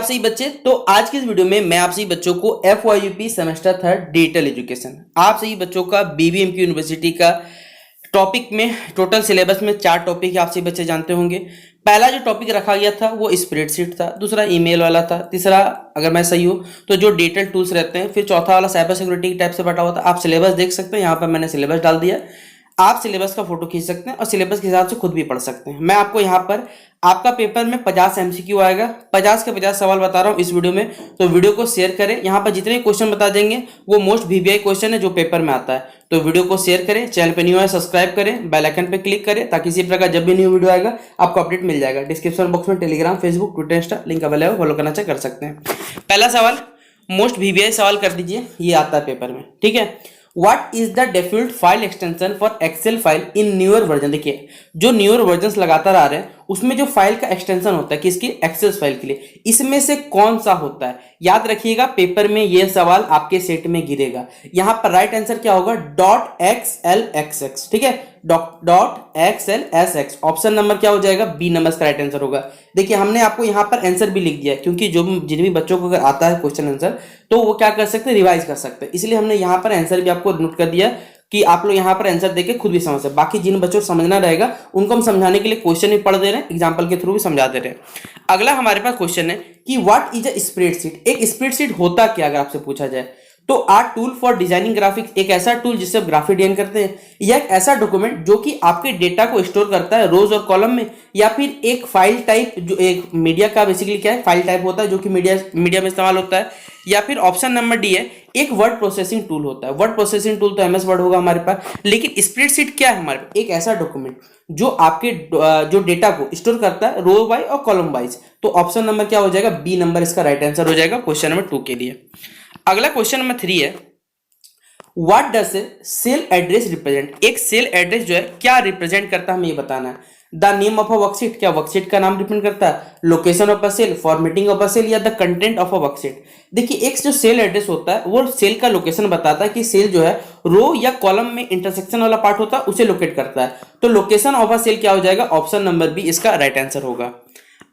सभी बच्चे। तो आज के इस वीडियो में मैं आप सभी बच्चों को FYUP semester third digital education आप सभी बच्चों का BBMQ यूनिवर्सिटी का टॉपिक में टोटल सिलेबस में 4 टॉपिक आप सभी बच्चे जानते होंगे। पहला जो टॉपिक रखा गया था वो स्प्रेडशीट था, दूसरा ईमेल वाला था, तीसरा अगर मैं सही हूँ तो जो डिजिटल टूल्स रहते हैं, फिर चौथा वाला साइबर सिक्योरिटी टाइप से बटा हुआ था। आप सिलेबस देख सकते हैं, यहाँ पर मैंने सिलेबस डाल दिया। आप सिलेबस का फोटो खींच सकते हैं और सिलेबस के हिसाब से खुद भी पढ़ सकते हैं। मैं आपको यहाँ पर आपका पेपर में 50 MCQ आएगा, 50 के 50 सवाल बता रहा हूँ इस वीडियो में, तो वीडियो को शेयर करें। यहाँ पर जितने क्वेश्चन बता देंगे वो मोस्ट VBI क्वेश्चन है जो पेपर में आता है, तो वीडियो को शेयर करें। चैनल पे न्यू है सब्सक्राइब करें, बेल आइकन पे क्लिक करें ताकि इसी प्रकार जब भी न्यू वीडियो आएगा आपको अपडेट मिल जाएगा। डिस्क्रिप्शन बॉक्स में Telegram, Facebook, Twitter, Insta link available, follow करना चाहे कर सकते हैं। पहला सवाल मोस्ट VBI सवाल कर दीजिए, ये आता है पेपर में, ठीक है। What is the default file extension for Excel file in newer version? देखिए जो न्यूअर वर्जन लगातार आ रहे हैं उसमें जो फाइल का एक्सटेंशन होता है किसकी, एक्सेल फाइल के लिए, इसमें से कौन सा होता है? याद रखिएगा पेपर में ये सवाल आपके सेट में गिरेगा। यहां पर राइट आंसर क्या होगा, .xlxx, ठीक है, .xlsx। ऑप्शन नंबर क्या हो जाएगा, बी नंबर का राइट आंसर होगा। देखिए हमने आपको यहां पर आंसर भी लिख दिया है, क्योंकि जो जिन भी बच्चों को अगर आता है क्वेश्चन आंसर तो वो क्या कर सकते हैं, रिवाइज कर सकते हैं। इसलिए हमने यहाँ पर आंसर भी आपको नोट कर दिया कि आप लोग यहाँ पर आंसर देके खुद भी समझ सकते। बाकी जिन बच्चों को समझना रहेगा उनको हम समझाने के लिए क्वेश्चन भी पढ़ दे रहे हैं, एग्जांपल के थ्रू भी समझा दे रहे हैं। अगला हमारे पास क्वेश्चन है कि व्हाट इज अ स्प्रेडशीट। एक स्प्रेडशीट होता क्या, अगर आपसे पूछा जाए तो are tool for designing graphics, एक ऐसा टूल जिससे आप ग्राफिक डिजाइन करते हैं, या एक ऐसा डॉक्यूमेंट जो कि आपके डेटा को स्टोर करता है रोज और कॉलम में, या फिर एक फाइल टाइप जो एक मीडिया का बेसिकली क्या है, फाइल टाइप होता है जो कि मीडिया में इस्तेमाल होता है, या फिर ऑप्शन नंबर डी है एक वर्ड प्रोसेसिंग टूल होता है। वर्ड प्रोसेसिंग टूल तो MS वर्ड होगा हमारे पास, लेकिन स्प्रेडशीट क्या है हमारे पास, एक ऐसा डॉक्यूमेंट जो आपके जो डेटा को स्टोर करता है रो वाइज और कॉलम वाइज। तो ऑप्शन नंबर क्या हो जाएगा, बी नंबर इसका राइट आंसर हो जाएगा क्वेश्चन नंबर 2 के लिए। अगला क्वेश्चन नंबर 3 है what does cell address represent. एक सेल एड्रेस जो है क्या रिप्रेजेंट करता है हमें ये बताना है। The name of a worksheet, क्या वर्कशीट का नाम रिप्रेजेंट करता है, location of a cell, formatting of a cell, या the content of a worksheet. देखिए एक जो सेल एड्रेस होता है वो सेल का लोकेशन बताता है कि सेल जो है रो या कॉलम में इंटरसेक्शन वाला पार्ट होता है उसे लोकेट करता है। तो लोकेशन ऑफ अ सेल क्या हो जाएगा, ऑप्शन नंबर बी इसका राइट आंसर होगा।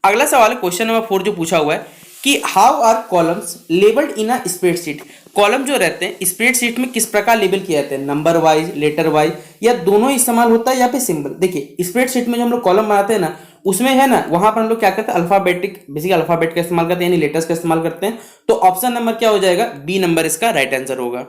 अगला सवाल है क्वेश्चन नंबर 4 जो पूछा हुआ है कि how are columns labelled in a spreadsheet. Column जो रहते हैं स्प्रेडशीट में किस प्रकार लेबल किए जाते हैं, नंबर वाइज, लेटर वाइज, या दोनों इस्तेमाल होता है, या फिर सिंबल। देखिए स्प्रेडशीट में जो हम लोग कॉलम बनाते हैं ना उसमें है ना, वहां पर हम लोग क्या करते हैं, अल्फाबेटिक बेसिकली अल्फाबेट का इस्तेमाल करते हैं, यानी लेटर्स का इस्तेमाल करते हैं। तो ऑप्शन नंबर क्या हो जाएगा, बी नंबर इसका राइट आंसर होगा।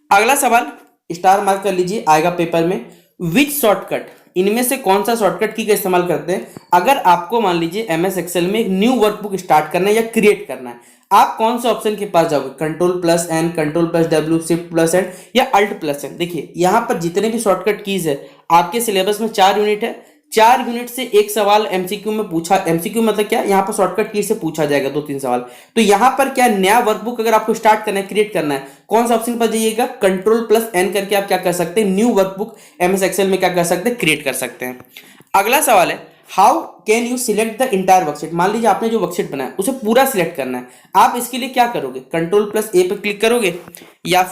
अगला सवाल स्टार मार्क कर लीजिए, आएगा पेपर में, विच शॉर्टकट, इनमें से कौन सा शॉर्टकट की का इस्तेमाल करते हैं अगर आपको मान लीजिए MS एक्सेल में एक न्यू वर्कबुक स्टार्ट करना है या क्रिएट करना है, आप कौन से ऑप्शन के पास जाओगे, Ctrl+N, Ctrl+W, Shift+N या Alt+N। देखिए यहां पर जितने भी शॉर्टकट कीज है आपके सिलेबस में 4 यूनिट है, 4 यूनिट से एक सवाल MCQ में पूछा, MCQ मतलब क्या, यहाँ पर शॉर्टकट की से पूछा जाएगा 2-3 सवाल। तो यहाँ पर क्या नया वर्कबुक अगर आपको स्टार्ट करना है, क्रिएट करना है, कौन सा ऑप्शन पर जाइएगा, Ctrl+N करके आप क्या कर सकते हैं, न्यू वर्कबुक MS एक्सेल में क्या कर सकते हैं, क्रिएट कर सकते हैं। अगला सवाल है how can you select the entire worksheet. मान लीजिए आपने जो वर्कशीट बनाया उसे पूरा सिलेक्ट करना है, आप इसके लिए क्या करोगे, Ctrl+A पे क्लिक करोगे, या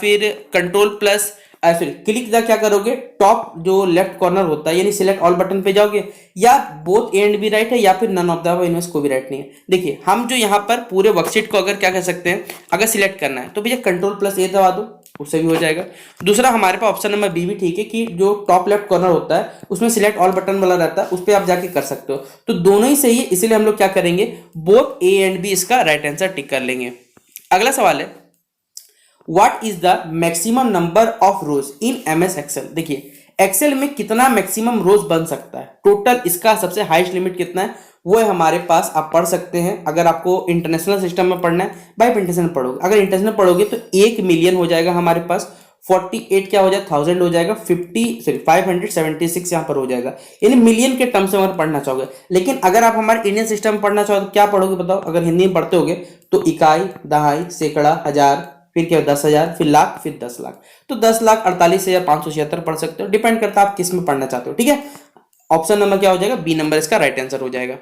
फिर क्लिक द क्या करोगे, टॉप जो लेफ्ट कॉर्नर होता है यानी सिलेक्ट ऑल बटन पे जाओगे, या बोथ एंड भी राइट है या फिर नन ऑफ द इनमें को भी राइट नहीं है। देखिए हम जो यहाँ पर पूरे वर्कशीट को अगर क्या कर सकते हैं, अगर सिलेक्ट करना है तो भैया Ctrl+A दबा दो, उससे भी हो जाएगा। दूसरा हमारे पास ऑप्शन नंबर बी भी ठीक है कि जो टॉप लेफ्ट कॉर्नर होता है उसमें सिलेक्ट ऑल बटन वाला रहता है, उस पर आप जाके कर सकते हो। तो दोनों ही सही है, इसलिए हम लोग क्या करेंगे, बोथ A एंड B इसका राइट आंसर टिक कर लेंगे। अगला सवाल है what is the maximum number of rows in MS Excel. देखिए एक्सेल में कितना मैक्सिमम रोज बन सकता है, टोटल इसका सबसे हाईएस्ट लिमिट कितना है वो है हमारे पास, आप पढ़ सकते हैं। अगर आपको इंटरनेशनल सिस्टम में पढ़ना है बाई इंटरनेशनल पढ़ोगे, अगर इंटरनेशनल पढ़ोगे तो 1 मिलियन हो जाएगा हमारे पास, 48 क्या हो जाएगा, 1000 हो जाएगा, 576 यहाँ पर हो जाएगा, यानी मिलियन के टर्म्स में अगर पढ़ना चाहोगे। लेकिन अगर आप हमारे इंडियन सिस्टम में पढ़ना चाहो तो क्या पढ़ोगे बताओ, अगर हिंदी में पढ़ते होगे तो इकाई, दहाई, सैकड़ा, हजार, फिर क्या 10,000, फिर लाख, फिर 10 लाख। तो 10,48,576 पढ़ सकते हो, डिपेंड करता है आप किस में पढ़ना चाहते हो, ठीक है। ऑप्शन नंबर क्या हो जाएगा, बी नंबर इसका राइट आंसर हो जाएगा।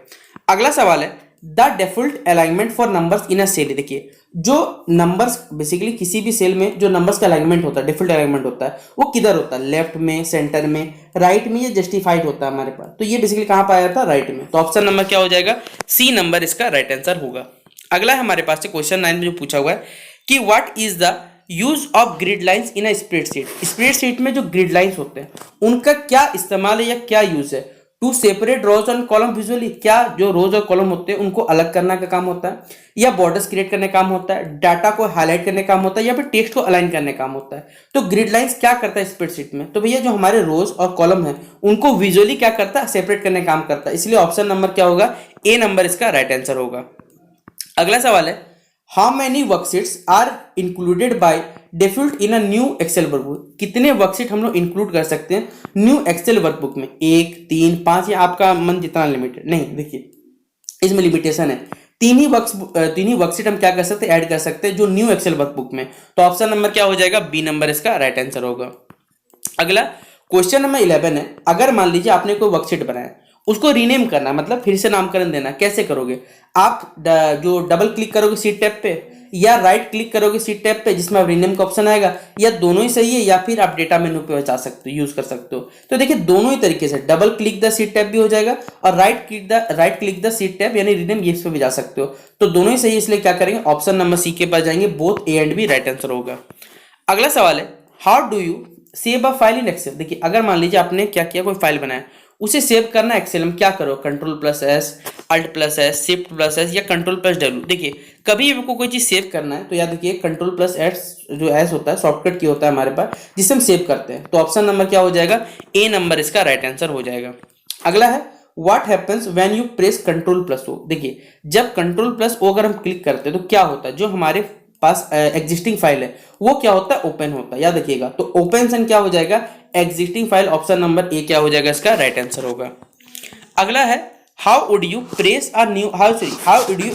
अगला सवाल है the default alignment for numbers in a cell. देखिए जो नंबर्स बेसिकली किसी भी सेल में जो नंबर्स का अलाइनमेंट होता है, डिफॉल्ट अलाइनमेंट होता है, वो किधर होता है, लेफ्ट में, सेंटर में, राइट में, या जस्टिफाइड होता है हमारे पास। तो ये बेसिकली कहां पाया जाता है, राइट में। तो ऑप्शन नंबर क्या हो जाएगा, सी नंबर इसका राइट आंसर होगा। अगला है हमारे पास से क्वेश्चन 9 में जो पूछा हुआ है कि what is the use of grid lines in a spreadsheet. Spreadsheet में जो ग्रिड लाइंस होते हैं उनका क्या इस्तेमाल है या क्या यूज है। To separate rows and column visually, क्या जो रोज और कॉलम होते हैं उनको अलग करने का काम होता है, या बॉर्डर्स क्रिएट करने का काम होता है, डाटा को हाईलाइट करने का काम होता है, या फिर टेक्स्ट को अलाइन करने का काम होता है। तो ग्रिड लाइंस क्या करता है स्प्रेडशीट में, तो भैया जो हमारे रोज और कॉलम है उनको विजुअली क्या करता है, सेपरेट करने का काम करता है। इसलिए ऑप्शन नंबर क्या होगा, ए नंबर इसका राइट आंसर होगा। अगला सवाल है how many worksheets are included by default in a new Excel workbook. कितने वर्कशीट हम लोग इंक्लूड कर सकते हैं न्यू एक्सेल वर्कबुक में, 1, 3, 5 या आपका मन जितना लिमिटेड नहीं। देखिए इसमें लिमिटेशन है, तीन ही वर्कशीट हम क्या कर सकते हैं, ऐड कर सकते हैं जो न्यू एक्सेल वर्कबुक में। तो ऑप्शन नंबर क्या हो जाएगा, बी नंबर इसका राइट आंसर होगा। अगला क्वेश्चन नंबर 11 है, अगर मान लीजिए आपने कोई वर्कशीट बनाया उसको रीनेम करना, मतलब फिर से नामकरण देना, कैसे करोगे आप? जो डबल क्लिक करोगे सीट टैब पे, या राइट क्लिक करोगे सीट टैब पे जिसमें आप रीनेम का ऑप्शन आएगा, या दोनों ही सही है, या फिर आप डेटा मेनू पे जा सकते हो, यूज कर सकते हो। तो देखिए दोनों ही तरीके से double click the seat tab भी हो जाएगा और right click the seat tab यानी रीनेम ये पे भी जा सकते हो। तो दोनों ही सही है, इसलिए क्या करेंगे ऑप्शन नंबर सी के पास जाएंगे, both A and B right answer होगा। अगला सवाल है how do you save a file in Excel. देखिए अगर मान लीजिए आपने क्या किया, कोई फाइल बनाया, उसे सेव करना एक्सेल में, क्या करो Ctrl+S, Alt+S, Shift+S या Ctrl+W। देखिए कभी आपको कोई चीज सेव करना है तो याद रखिए Ctrl+S जो एस होता है शॉर्टकट की होता है हमारे पास, जिससे हम सेव करते हैं। तो ऑप्शन नंबर क्या हो जाएगा, ए नंबर इसका राइट आंसर हो जाएगा। अगला है what happens when you press Ctrl+O। देखिए जब Ctrl+O अगर हम क्लिक करते हैं तो क्या होता है, जो हमारे पास एग्जिस्टिंग फाइल है वो क्या होता है, ओपन होता है, याद रखिएगा। तो ओपन क्या हो जाएगा, एग्जिस्टिंग फाइल, ऑप्शन नंबर ए क्या हो जाएगा इसका राइट आंसर होगा। अगला है how would you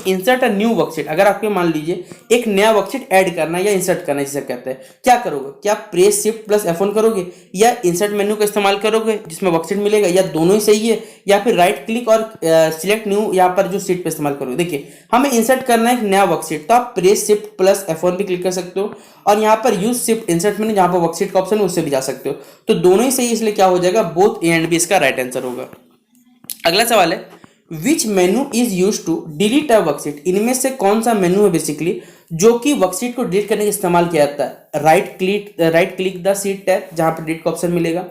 insert a new worksheet. अगर आपको मान लीजिए एक नया वर्कशीट ऐड करना या इंसर्ट करना जिसे कहते हैं, क्या करोगे, क्या प्रेस Shift+F1 करोगे, या इंसर्ट मेन्यू का इस्तेमाल करोगे जिसमें वर्कशीट मिलेगा, या दोनों ही सही है, या फिर राइट क्लिक और सिलेक्ट न्यू यहाँ पर जो सीट पे इस्तेमाल करोगे। देखिए हमें इंसर्ट करना है एक नया वर्कशीट, तो आप प्रेस Shift+F1 भी क्लिक कर सकते हो, और यहाँ पर यूज शिफ्ट इंसर्ट मेन्यू जहाँ पर वर्कशीट का ऑप्शन है उससे भी जा सकते हो। तो दोनों ही सही, इसलिए क्या हो जाएगा, बोथ ए एंड बी इसका राइट आंसर होगा। अगला सवाल है which menu is use to delete a worksheet. इनमें से कौन सा मेन्यू है बेसिकली जो कि वर्कशीट को डिलीट करने के इस्तेमाल किया जाता है। Right click the seat tab जहां पर डिलीट का ऑप्शन मिलेगा,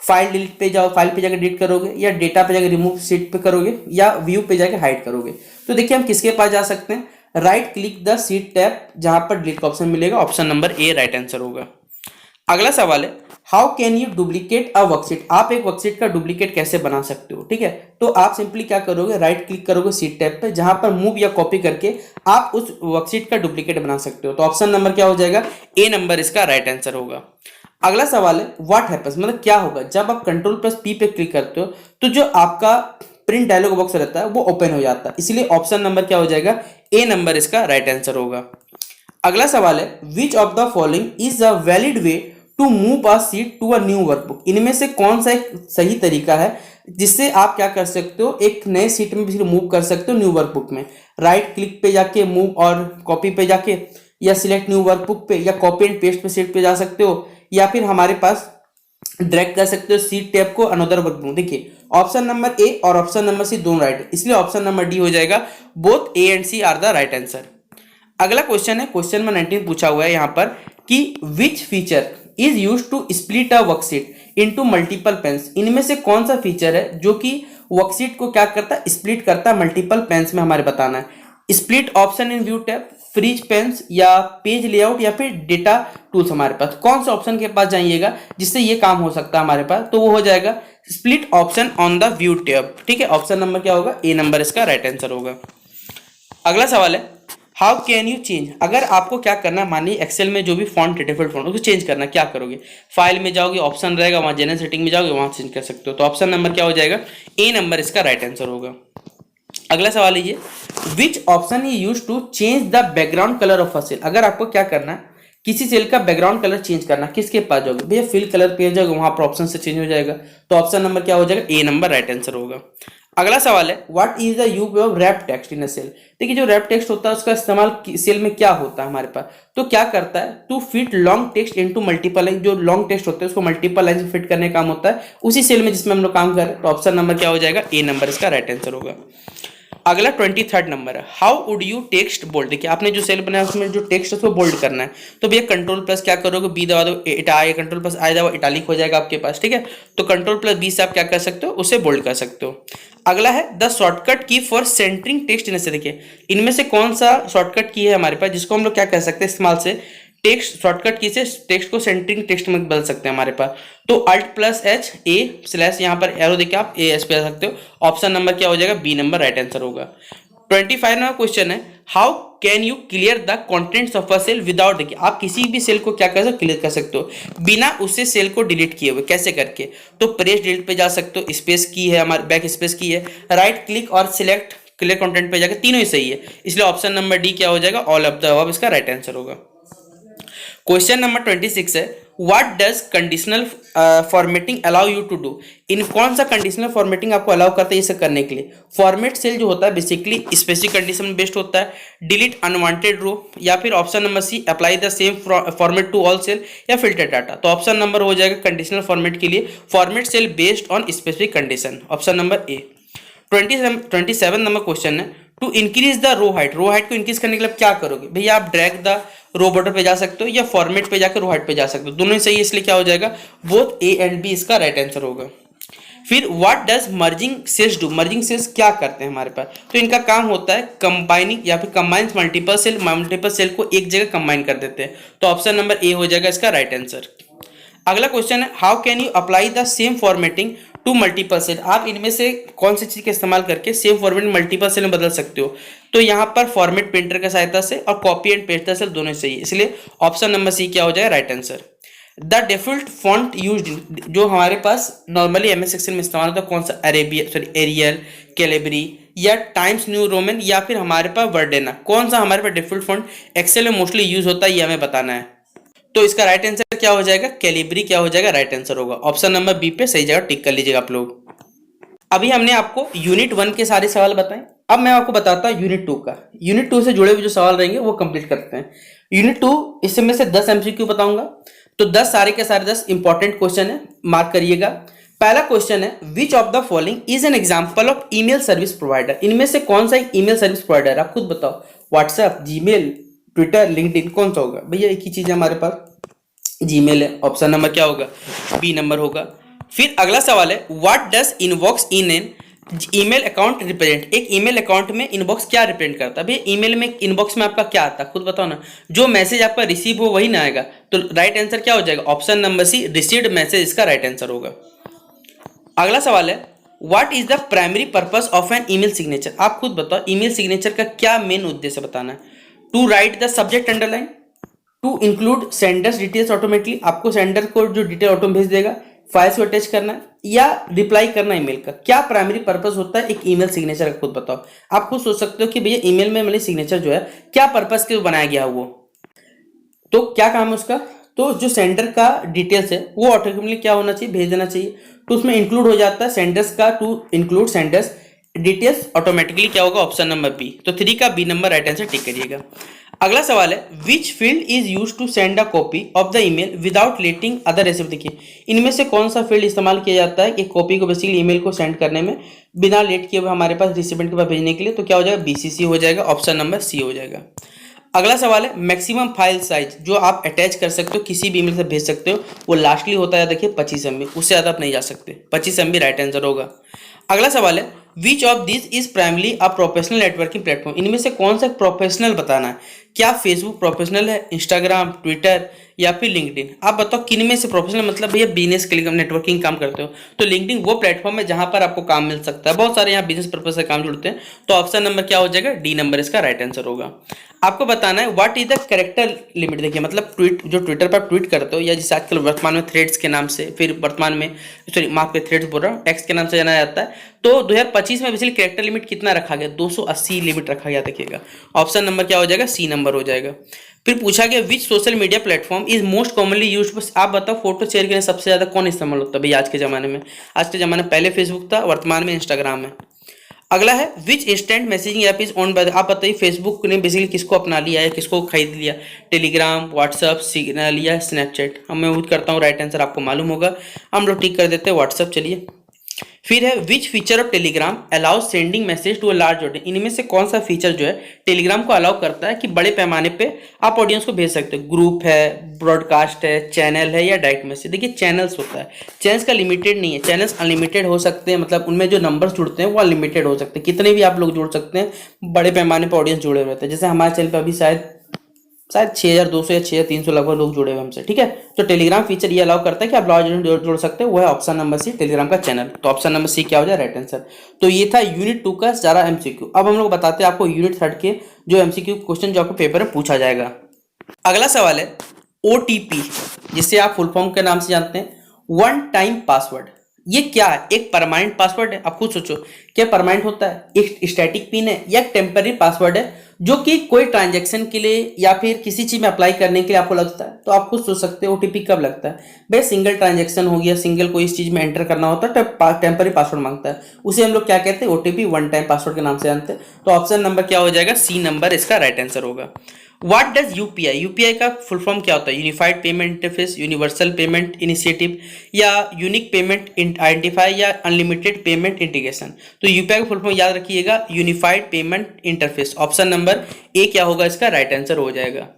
फाइल डिलीट पे जाओ, फाइल पे जाकर डिलीट करोगे, या डेटा पे जाकर रिमूव सीट पे करोगे, या व्यू पे जाकर हाइड करोगे। तो देखिए हम किसके पास जा सकते हैं, right click the seat tab जहां पर डिलीट का ऑप्शन मिलेगा, ऑप्शन नंबर ए राइट आंसर होगा। अगला सवाल है how can you duplicate a worksheet. आप एक वर्कशीट का डुप्लीकेट कैसे बना सकते हो, ठीक है। तो आप सिंपली क्या करोगे, राइट क्लिक करोगे सीट टैब पे जहां पर मूव या कॉपी करके आप उस वर्कशीट का डुप्लीकेट बना सकते हो। तो ऑप्शन नंबर क्या हो जाएगा, ए नंबर इसका राइट आंसर होगा। अगला सवाल है व्हाट हैपेंस, मतलब क्या होगा जब आप Ctrl+P पे क्लिक करते हो तो जो आपका प्रिंट डायलॉग बॉक्स रहता है वो ओपन हो जाता है। इसलिए ऑप्शन नंबर क्या हो जाएगा, ए नंबर इसका राइट आंसर होगा। अगला सवाल है which of the following is a valid way to move a sheet to a new workbook. इनमें से कौन सा एक सही तरीका है जिससे आप क्या कर सकते हो, एक नए सीट में मूव कर सकते हो न्यू वर्कबुक में। राइट क्लिक पे जाके मूव और कॉपी पे जाके, या सिलेक्ट न्यू वर्कबुक पे, या कॉपी एंड पेस्ट पे सीट पे जा सकते हो, या फिर हमारे पास ड्रैग कर सकते हो सीट टैब को अनदर वर्कबुक। देखिए ऑप्शन नंबर ए और ऑप्शन नंबर सी दोनों राइट है, इसलिए ऑप्शन नंबर डी हो जाएगा, both A and C are the right answer. अगला क्वेश्चन है, क्वेश्चन नंबर 19 पूछा हुआ है यहाँ पर कि which feature is use to split a worksheet into multiple panes. इनमें से कौन सा फीचर है जो कि वर्कशीट को क्या करता है, स्प्लिट करता है मल्टीपल पेन्स में। हमारे बताना है split option in view tab, freeze panes, या पेज लेआउट, या फिर डेटा टूल्स। हमारे पास कौन सा ऑप्शन के पास जाइएगा जिससे ये काम हो सकता है हमारे पास, तो वो हो जाएगा split option on the view tab, ठीक है। ऑप्शन नंबर क्या होगा, ए नंबर इसका राइट आंसर होगा। अगला सवाल है हाउ कैन यू चेंज। अगर आपको क्या करना है, मानिए एक्सेल में जो भी फॉन्ट है डिफॉल्ट फॉन्ट उसको चेंज करना, क्या करोगे, फाइल में जाओगे, ऑप्शन रहेगा वहां जनरल सेटिंग में जाओगे, वहां चेंज कर सकते हो। तो ऑप्शन नंबर क्या हो जाएगा, ए नंबर इसका राइट आंसर होगा। अगला सवाल लीजिए विच ऑप्शन ही use to change the background colour of a cell. अगर आपको क्या करना है, किसी सेल का बैकग्राउंड कलर चेंज करना, किसके पास जाओगे, भैया फिल कलर पे जाओगे, वहां पर ऑप्शन से चेंज हो जाएगा। तो ऑप्शन नंबर क्या हो जाएगा, ए नंबर राइट आंसर होगा। अगला सवाल है what is the use of wrap text in a cell. देखिए जो रैप टेक्स्ट होता है उसका इस्तेमाल सेल में क्या होता है हमारे पास, तो क्या करता है, to fit long text into multiple line. जो लॉन्ग टेक्स्ट होता है उसको मल्टीपल लाइन से फिट करने का काम होता है उसी सेल में जिसमें हम लोग काम कर रहे हैं। तो ऑप्शन नंबर क्या हो जाएगा, ए नंबर इसका राइट आंसर होगा। अगला 23rd नंबर है, how would you text bold. देखिए आपने जो सेल बनाया उसमें जो टेक्स्ट है उसको बोल्ड करना है, तो भैया कंट्रोल प्लस क्या करोगे, बी दबा दो, कंट्रोल प्लस आई दबा, इटालिक हो जाएगा आपके पास, ठीक है। तो कंट्रोल प्लस बी से आप क्या कर सकते हो, उसे बोल्ड कर सकते हो। अगला है द शॉर्टकट की फॉर सेंटरिंग टेक्स्ट इन से। देखिए इनमें से कौन सा शॉर्टकट की है हमारे पास जिसको हम लोग क्या कर सकते हैं इस्तेमाल से टेक्स्ट शॉर्टकट की से टेक्स्ट को सेंटरिंग टेक्स्ट में बदल सकते हैं हमारे पास। तो alt plus H A slash यहाँ पर एरो देके आप ए एस पे आ सकते हो। ऑप्शन नंबर क्या हो जाएगा, बी नंबर राइट आंसर होगा। 25 नंबर क्वेश्चन है, how can you clear the contents of a cell without. देखिए आप किसी भी सेल को क्या कर सकते हो, क्लियर कर सकते हो बिना उससे सेल को डिलीट किए हुए। कैसे करके, तो प्रेस डिलीट पे जा सकते हो, स्पेस की है हमारे, बैक स्पेस की है, राइट क्लिक और सिलेक्ट क्लियर कंटेंट पे जाकर, तीनों ही सही है, इसलिए ऑप्शन नंबर डी क्या हो जाएगा, ऑल ऑफ द अबव इसका राइट आंसर होगा। क्वेश्चन नंबर 26 है, what does conditional formatting allow you to do. इन कौन सा कंडीशनल फॉर्मेटिंग आपको अलाउ करता है इसे करने के लिए। फॉर्मेट सेल जो होता है बेसिकली स्पेसिफिक कंडीशन में बेस्ड होता है, डिलीट अनवांटेड रो, या फिर option number C apply the same format to all cell, या फिल्टर डाटा। तो ऑप्शन नंबर हो जाएगा कंडीशनल फॉर्मेट के लिए format cell based on specific condition, option number A. 27 number question है, to increase the row height. Row height को increase करने के लिए क्या करोगे भैया, आप ड्रैग द रो बटन पे जा सकते हो या फॉर्मेट पे जाकर रो हाइट पे जा सकते हो, दोनों ही सही है, इसलिए क्या हो जाएगा, बोथ ए एंड बी इसका राइट आंसर होगा। फिर what does merging cells do. Merging cells क्या करते हैं हमारे पास, तो इनका काम होता है कंबाइनिंग या फिर कंबाइंस मल्टीपल सेल को एक जगह कंबाइन कर देते हैं, तो ऑप्शन नंबर ए हो जाएगा इसका राइट आंसर। अगला क्वेश्चन है, how can you apply the same formatting to multiple cell. आप इनमें से कौन सी चीज का इस्तेमाल करके सेम फॉर्मेट मल्टीपल सेल में बदल सकते हो, तो यहाँ पर फॉर्मेट प्रिंटर की सहायता से और कॉपी एंड पेस्ट सेल दोनों सही है, इसलिए ऑप्शन नंबर सी क्या हो जाएगा right answer. The default font used, जो हमारे पास नॉर्मली एमएस एक्सेल में इस्तेमाल होता है कौन सा, एरियल, कैलिब्री या टाइम्स न्यू रोमन या फिर हमारे पास वर्डेना, कौन सा हमारे पास डिफॉल्ट फॉन्ट एक्सेल में मोस्टली यूज होता है ये हमें बताना है। तो इसका राइट आंसर क्या हो जाएगा, कैलिब्री क्या हो जाएगा राइट आंसर होगा, ऑप्शन नंबर बी पे सही जगह टिक कर लीजिएगा आप लोग। अभी हमने आपको यूनिट 1 के सारे सवाल बताए, अब मैं आपको बताता हूँ यूनिट 2 का। यूनिट 2 से जुड़े हुए जो सवाल रहेंगे वो कंप्लीट करते हैं। यूनिट 2 इसमें से 10 एमसीक्यू बताऊंगा, तो 10 सारे के सारे 10 इंपॉर्टेंट क्वेश्चन है, मार्क करिएगा। पहला क्वेश्चन है, which of the following is an example of email service provider. इनमें से कौन सा एक ईमेल सर्विस प्रोवाइडर, आप खुद बताओ, व्हाट्सएप, जीमेल, ट्विटर, लिंक्डइन, कौन सा होगा भैया, एक ही चीज है हमारे पास, जीमेल है, ऑप्शन नंबर क्या होगा, बी नंबर होगा। फिर अगला सवाल है, what does inbox in an email account represent. एक ईमेल अकाउंट में इनबॉक्स क्या रिप्रेजेंट करता है भैया, ईमेल में इनबॉक्स में आपका क्या आता है खुद बताओ ना, जो मैसेज आपका रिसीव हो वही ना आएगा, तो राइट आंसर क्या हो जाएगा, option number C received message इसका राइट आंसर होगा। अगला सवाल है, what is the primary purpose of an email signature. आप खुद बताओ ईमेल सिग्नेचर का क्या मेन उद्देश्य बताना है। To write the subject underline, to include sender's details automatically, आपको सेंडर को जो डिटेल ऑटो भेज देगा, फाइल्स को अटैच करना है, या रिप्लाई करना ईमेल का, क्या प्राइमरी पर्पस होता है एक ईमेल सिग्नेचर का खुद बताओ। आप खुद सोच सकते हो कि भैया ईमेल में मेरे सिग्नेचर जो है क्या पर्पस के बनाया गया वो, तो क्या काम है उसका, तो जो सेंडर का डिटेल्स है वो ऑटोमेटिकली क्या होना चाहिए, भेज देना चाहिए, तो उसमें इंक्लूड हो जाता है सेंडर्स का, to include sender's details automatically क्या होगा, ऑप्शन नंबर बी। तो 3 का B number right answer tick करिएगा। अगला सवाल है, which field is use to send a copy of the email without letting other receive. देखिए इनमें से कौन सा फील्ड इस्तेमाल किया जाता है एक कॉपी को बेसिकली ईमेल को सेंड करने में बिना लेट किए हुए हमारे पास रिसिपेंट के पास भेजने के लिए, तो क्या हो जाएगा, बीसीसी हो जाएगा, ऑप्शन नंबर सी हो जाएगा। अगला सवाल है, मैक्सिमम फाइल साइज जो आप अटैच कर सकते हो किसी भी ईमेल से भेज सकते हो वो लास्टली होता है देखिए 25 MB, उससे ज़्यादा आप नहीं जा सकते, 25 MB राइट आंसर होगा। अगला सवाल है, which of this is primarily a professional networking platform. इनमें से कौन सा प्रोफेशनल बताना है, क्या फेसबुक प्रोफेशनल है, इंस्टाग्राम, ट्विटर या फिर लिंक्डइन। आप बताओ किन में से प्रोफेशनल, मतलब भैया बिजनेस के लिए नेटवर्किंग काम करते हो तो लिंक्डइन वो प्लेटफॉर्म है जहां पर आपको काम मिल सकता है, बहुत सारे यहाँ बिजनेस पर्पज से काम जुड़ते हैं, तो ऑप्शन नंबर क्या हो जाएगा, डी नंबर इसका राइट आंसर होगा। आपको बताना है what is the character limit. देखिए मतलब जो ट्विटर पर आप ट्वीट करते हो या जिसे आजकल वर्तमान में थ्रेड्स के नाम से, फिर वर्तमान में सॉरी माफ के थ्रेड्स बोल रहा हूँ, एक्स के नाम से जाना जाता है, तो 2025 में बेसिकली कैरेक्टर लिमिट कितना रखा गया, 280 लिमिट रखा गया। देखिएगा ऑप्शन नंबर क्या हो जाएगा, सी नंबर हो जाएगा। फिर पूछा गया which social media platform is most commonly used. बस आप बताओ फोटो शेयर करने सबसे ज्यादा कौन इस्तेमाल होता है भैया आज के जमाने में। आज के जमाने में पहले फेसबुक था, वर्तमान में इंस्टाग्राम है। अगला है which instant messaging app is owned by. आप बताइए फेसबुक ने बेसिकली किसको अपना लिया है, किसको खरीद लिया, टेलीग्राम, व्हाट्सअप, सिग्नल या स्नैपचैट। हम मैं यूज करता हूँ, राइट आंसर आपको मालूम होगा, हम लोग टिक कर देते हैं व्हाट्सअप। चलिए फिर है which feature of Telegram allow sending message to a large audience. इनमें से कौन सा फीचर जो है टेलीग्राम को अलाउ करता है कि बड़े पैमाने पे आप ऑडियंस को भेज सकते हो। ग्रुप है, ब्रॉडकास्ट है, चैनल है या डायरेक्ट मैसेज। देखिए चैनल्स होता है, चैनल्स का लिमिटेड नहीं है, चैनल्स अनलिमिटेड हो सकते हैं, मतलब उनमें जो नंबर्स जुड़ते हैं वो अनलिमिटेड हो सकते हैं, कितने भी आप लोग जुड़ सकते हैं, बड़े पैमाने पर ऑडियंस जुड़े रहते हैं। जैसे हमारे चैनल पर अभी शायद 6200 या 6300 लगभग लोग जुड़े हुए हमसे, ठीक है। तो टेलीग्राम फीचर ये अलाउ करता है कि आप लार्ज ऑडियंस जोड़ सकते हैं, वो है ऑप्शन नंबर सी, टेलीग्राम का चैनल। तो ऑप्शन नंबर सी क्या हो जाए, राइट आंसर। तो ये था यूनिट 2 का सारा एमसीक्यू। अब हम लोग बताते हैं आपको यूनिट 3 के जो एमसीक्यू क्वेश्चन जो आपको पेपर में पूछा जाएगा। अगला सवाल है ओटीपी, जिसे आप फुल फॉर्म के नाम से जानते हैं, वन टाइम पासवर्ड। ये क्या है? एक परमानेंट पासवर्ड है। आप खुद सोचो क्या परमानेंट होता है, एक स्टैटिक पिन है या टेम्पररी पासवर्ड है जो कि कोई ट्रांजैक्शन के लिए या फिर किसी चीज में अप्लाई करने के लिए आपको लगता है। तो आप खुद सोच सकते हो ओटीपी कब लगता है। भाई सिंगल ट्रांजैक्शन हो गया, सिंगल कोई इस चीज में एंटर करना होता है तो टेम्पररी पासवर्ड मांगता है, उसे हम लोग क्या कहते हैं, ओटीपी, वन टाइम पासवर्ड के नाम से जानते हैं। तो ऑप्शन नंबर क्या हो जाएगा, सी नंबर इसका राइट आंसर होगा। व्हाट डज यूपीआई, यूपीआई का फुल फॉर्म क्या होता है, unified payment interface, universal payment initiative या यूनिक पेमेंट आइडेंटिफाई या अनलिमिटेड पेमेंट इंटीग्रेशन। तो यूपीआई का फुल फॉर्म याद रखिएगा, unified payment interface. Option number ए क्या होगा इसका राइट आंसर हो जाएगा।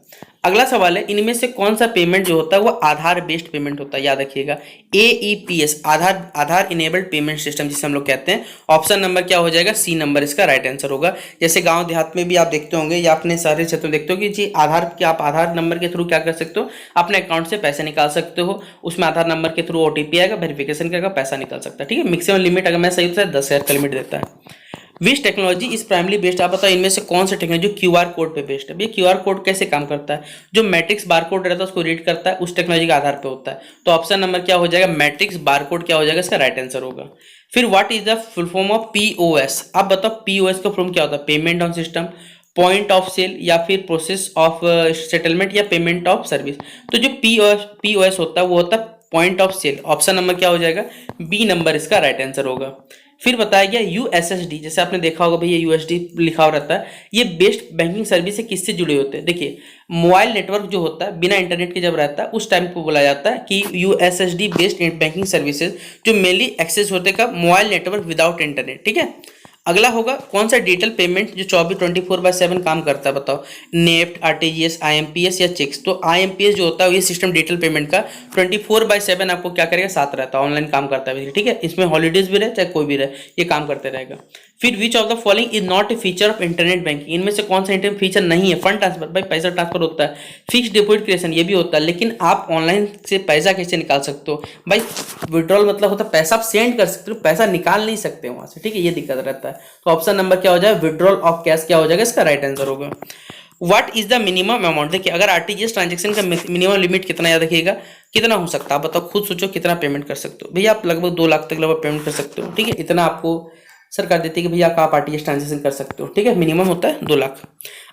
अगला सवाल है इनमें से कौन सा पेमेंट जो होता है वो आधार बेस्ड पेमेंट होता है, याद रखिएगा, एईपीएस, आधार इनेबल्ड पेमेंट सिस्टम जिसे हम लोग कहते हैं। ऑप्शन नंबर क्या हो जाएगा, सी नंबर इसका राइट आंसर होगा। जैसे गांव देहात में भी आप देखते होंगे या अपने शहरी क्षेत्र में देखते हो कि जी आधार के आप आधार नंबर के थ्रू क्या कर सकते हो, अपने अकाउंट से पैसे निकाल सकते हो, उसमें आधार नंबर के थ्रू ओटीपी आएगा, वेरिफिकेशन करेगा, पैसा निकल सकता है, ठीक है। मैक्सिमम लिमिट अगर मैं सही होता है 10,000 का लिमिट देता है। विच टेक्नोलॉजी इज प्राइमली बेस्ड, आप बताओ इनमें से कौन सा टेक्नोलॉजी क्यूआर कोड पे बेस्ड है। ये क्यूआर कोड कैसे काम करता है, जो मैट्रिक्स बारकोड रहता है उसको रीड करता है, उस टेक्नोलॉजी के आधार पे होता है। तो ऑप्शन नंबर क्या हो जाएगा, मैट्रिक्स बारकोड क्या हो जाएगा, इसका राइट आंसर होगा। फिर what is the full form of POS, आप बताओ पीओएस का फुल फॉर्म क्या होता है, payment on system, point of sale या फिर प्रोसेस ऑफ सेटलमेंट या पेमेंट ऑफ सर्विस। तो जो पीओएस होता है वो होता है point of sale. Option number क्या हो जाएगा, बी नंबर इसका राइट आंसर होगा। फिर बताया गया यूएसएसडी, जैसे आपने देखा होगा भैया यूएसडी लिखा हुआ रहता है, ये बेस्ट बैंकिंग सर्विस से किससे जुड़े होते हैं। देखिए मोबाइल नेटवर्क जो होता है बिना इंटरनेट के जब रहता है उस टाइम को बोला जाता है कि यूएसएसडी बेस्ड बैंकिंग सर्विसेज, जो मेनली एक्सेस होते का मोबाइल नेटवर्क विदाउट इंटरनेट, ठीक है। अगला होगा कौन सा डिजिटल पेमेंट जो 24/7 काम करता है, बताओ, नेफ्ट, आरटीजीएस, आईएमपीएस या चेक्स। तो आईएमपीएस जो होता है ये सिस्टम डिजिटल पेमेंट का 24/7 आपको क्या करेगा, साथ रहता है, ऑनलाइन काम करता है, ठीक है। इसमें हॉलीडेज भी रहे चाहे कोई भी रहे ये काम करते रहेगा। फिर which of the following is not a feature of internet banking, इनमें से कौन सा इंटरनेट फीचर नहीं है। फंड ट्रांसफर, भाई पैसा ट्रांसफर होता है, फिक्स डिपॉजिट क्रिएशन ये भी होता है, लेकिन आप ऑनलाइन से पैसा कैसे निकाल सकते हो, भाई विड्रॉल मतलब होता है पैसा आप सेंड कर सकते हो, पैसा निकाल नहीं सकते वहां से, ठीक है, ये दिक्कत रहता है। तो ऑप्शन नंबर क्या हो जाएगा, विड्रॉल ऑफ कैश क्या हो जाएगा, इसका राइट आंसर होगा। What is the minimum amount, देखिए अगर आरटीजीएस ट्रांजेक्शन का मिनिमम लिमिट कितना, याद रखिएगा, कितना हो सकता है, आप बताओ, खुद सोचो कितना पेमेंट कर सकते हो। भैया आप लगभग 2 लाख तक लगभग पेमेंट कर सकते हो, ठीक है, इतना आपको सरकार देती है कि भैया आप आरटीजीएस ट्रांजेक्शन कर सकते हो, ठीक है, मिनिमम होता है 2 लाख।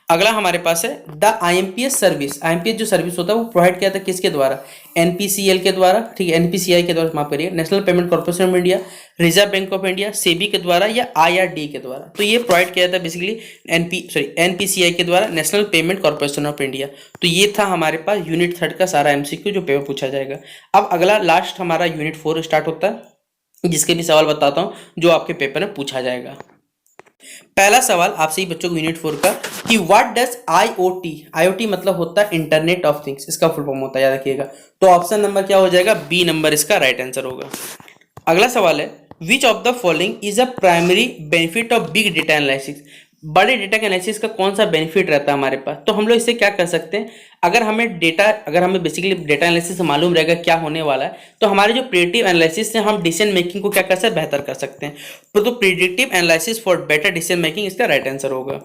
अगला हमारे पास है द आईएमपीएस सर्विस, आईएमपीएस जो सर्विस होता है वो प्रोवाइड किया था किसके द्वारा, एनपीसीएल के द्वारा, ठीक है, एनपीसीआई के द्वारा, माफ करिए, national payment corporation of India, reserve bank of India, SEBI के द्वारा या आईआरडी के द्वारा। तो ये प्रोवाइड किया था बेसिकली एनपीसीआई के द्वारा, national payment corporation of India. तो ये था हमारे पास यूनिट 3 का सारा एमसीक्यू जो पेपर पूछा जाएगा। अब अगला लास्ट हमारा यूनिट 4 स्टार्ट होता है, जिसके भी सवाल बताता हूँ जो आपके पेपर में पूछा जाएगा। पहला सवाल आपसे ही बच्चों को यूनिट 4 का कि व्हाट डज आईओटी, आईओटी मतलब होता है इंटरनेट ऑफ थिंग्स, इसका फुल फॉर्म होता है, याद रखिएगा। तो ऑप्शन नंबर क्या हो जाएगा, बी नंबर इसका राइट आंसर होगा। अगला सवाल है which of the following is a primary benefit of big data analysis, बड़े डेटा के एनालिसिस का कौन सा बेनिफिट रहता है हमारे पास। तो हम लोग इससे क्या कर सकते हैं, अगर हमें बेसिकली डेटा एनालिसिस से मालूम रहेगा क्या होने वाला है, तो हमारे जो प्रेडिक्टिव एनालिसिस से हम डिसीजन मेकिंग को क्या कर सकते हैं, बेहतर कर सकते हैं। तो predictive analysis for better decision making इसका राइट आंसर होगा।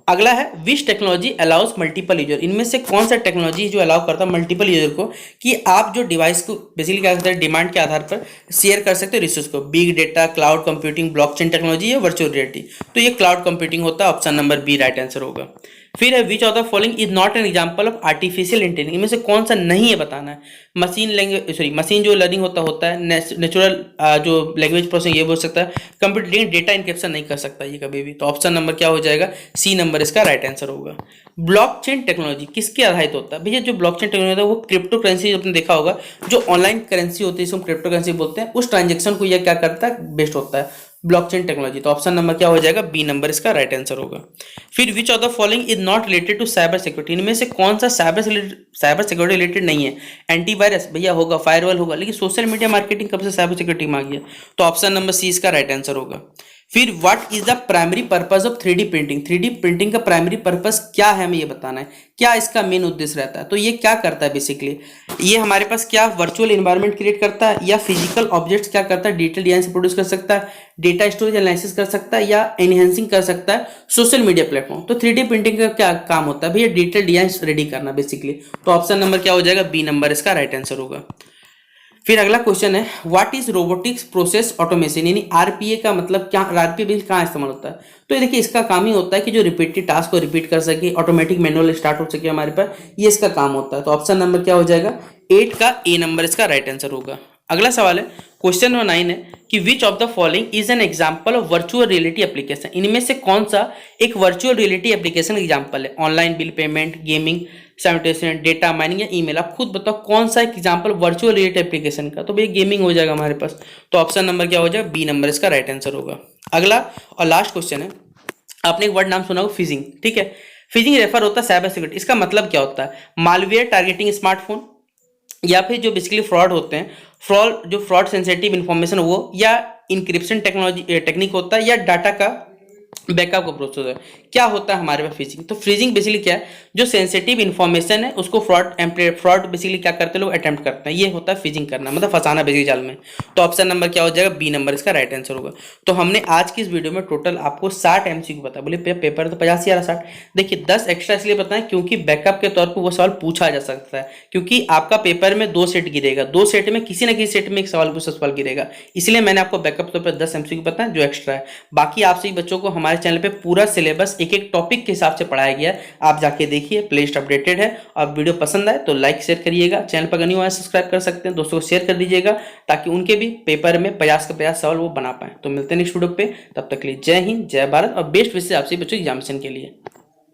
अगला है विच टेक्नोलॉजी अलाउज मल्टीपल यूजर, इनमें से कौन सा टेक्नोलॉजी जो अलाउ करता है मल्टीपल यूजर को कि आप जो डिवाइस को बेसिकली क्या करते हैं, डिमांड के आधार पर शेयर कर सकते हो रिसोर्स को, big data, cloud computing, blockchain technology या वर्चुअल रियलिटी। तो ये क्लाउड कंप्यूटिंग होता है, option number B right answer होगा। फिर है which of the following is not an example of artificial intelligence, इनमें से कौन सा नहीं है बताना है। मशीन लैंग्वेज सॉरी मशीन जो लर्निंग होता है नेचुरल जो लैंग्वेज प्रोसेसिंग ये बोल सकता है। कंप्यूटर लेकिन डेटा इनक्रिप्शन नहीं कर सकता ये कभी भी। तो ऑप्शन नंबर क्या हो जाएगा, सी नंबर इसका राइट आंसर होगा। ब्लॉकचेन टेक्नोलॉजी किसके आधारित होता है भैया, जो ब्लॉकचेन टेक्नोलॉजी होता है वो क्रिप्टो करेंसी, आपने देखा होगा जो ऑनलाइन करेंसी होती है जिसको क्रिप्टो करेंसी बोलते हैं, उस ट्रांजेक्शन को यह क्या करता है, बेस्ड होता है ब्लॉकचेन टेक्नोलॉजी। तो ऑप्शन नंबर क्या हो जाएगा, बी नंबर इसका राइट आंसर होगा। फिर which of the following is not related to cyber security, इनमें से कौन सा साइबर सिक्योरिटी रिलेटेड नहीं है। एंटीवायरस भैया होगा, फायरवॉल होगा, लेकिन सोशल मीडिया मार्केटिंग कब से साइबर सिक्योरिटी में आ गया। तो ऑप्शन नंबर सी इसका राइट आंसर होगा। फिर what is the primary purpose of 3D printing, 3D printing का प्राइमरी पर्पस क्या है हमें ये बताना है, क्या इसका मेन उद्देश्य रहता है। तो ये क्या करता है बेसिकली, ये हमारे पास क्या वर्चुअल एनवायरनमेंट क्रिएट करता है या फिजिकल ऑब्जेक्ट्स क्या करता है, डिजिटल डिजाइन से प्रोड्यूस कर सकता है, डेटा स्टोरेज एनालिसिस कर सकता है या एनहेंसिंग कर सकता है सोशल मीडिया प्लेटफॉर्म। तो 3D प्रिंटिंग का क्या काम होता है भैया, डिजिटल डिजाइन रेडी करना बेसिकली। तो ऑप्शन नंबर क्या हो जाएगा, बी नंबर इसका राइट आंसर होगा। फिर अगला क्वेश्चन है what is robotics process automation, यानी आरपीए का मतलब क्या, आरपीए कहाँ इस्तेमाल होता है। तो ये देखिए इसका काम ही होता है कि जो रिपीटेड टास्क को रिपीट कर सके, ऑटोमेटिक मैनुअल स्टार्ट हो सके हमारे पास, ये इसका काम होता है। तो ऑप्शन नंबर क्या हो जाएगा, 8 का ए नंबर इसका राइट आंसर होगा। अगला सवाल है क्वेश्चन नंबर 9 है कि विच of the following is an example of virtual reality application, इनमें से कौन सा एक वर्चुअल रियलिटी एप्लीकेशन एग्जांपल है। Online bill payment, gaming, sanitation, data mining या ईमेल, आप खुद बताओ कौन सा एक एग्जांपल वर्चुअल रियलिटी एप्लीकेशन का। तो भैया गेमिंग हो जाएगा हमारे पास। तो ऑप्शन नंबर क्या हो जाएगा, बी नंबर इसका राइट आंसर होगा। अगला और लास्ट क्वेश्चन है, आपने एक वर्ड नाम सुना होगा फिजिंग, ठीक है। फिजिंग रेफर होता है साइबर सिक्योरिटी, इसका मतलब क्या होता है, मालवेयर टारगेटिंग स्मार्टफोन, या फिर जो बेसिकली फ्रॉड होते हैं, फ्रॉड सेंसिटिव इन्फॉर्मेशन वो, या इंक्रिप्शन टेक्नोलॉजी टेक्निक होता है, या डाटा का बैकअप का प्रोसेस है। क्या होता है हमारे पास फ्रीजिंग, तो फ्रीजिंग बेसिकली क्या है, जो सेंसिटिव इन्फॉर्मेशन है उसको फ्रॉड बेसिकली क्या करते हैं लोग, अटेम्प्ट करते हैं, ये होता है फ्रीजिंग करना, मतलब फंसाना बेसिकली जाल में। तो ऑप्शन नंबर क्या हो जाएगा, बी नंबर इसका राइट आंसर होगा। तो हमने आज की इस वीडियो में टोटल आपको 60 MCQ बताया। बोले पेपर तो 50 या 60, देखिए 10 एक्स्ट्रा इसलिए बताएं क्योंकि बैकअप के तौर पर वो सवाल पूछा जा सकता है, क्योंकि आपका पेपर में 2 सेट गिरेगा, 2 सेट में किसी न किसी सेट में एक सवाल कुछ सवाल गिरेगा, इसलिए मैंने आपको बैकअप तौर पर 10 MCQ बताया जो एक्स्ट्रा है। बाकी आप सभी बच्चों को हमारे चैनल पे पूरा सिलेबस एक एक टॉपिक के हिसाब से पढ़ाया गया है, आप जाके देखिए, प्लेलिस्ट अपडेटेड है। और वीडियो पसंद आए तो लाइक शेयर करिएगा, चैनल पर न्यू आए सब्सक्राइब कर सकते हैं, दोस्तों को शेयर कर दीजिएगा ताकि उनके भी पेपर में 50 के 50 सवाल वो बना पाए। तो मिलते हैं नेक्स्ट वीडियो पे, तब तक के लिए जय हिंद जय भारत और बेस्ट विशेष आपसे बच्चों एग्जामिनेशन के लिए।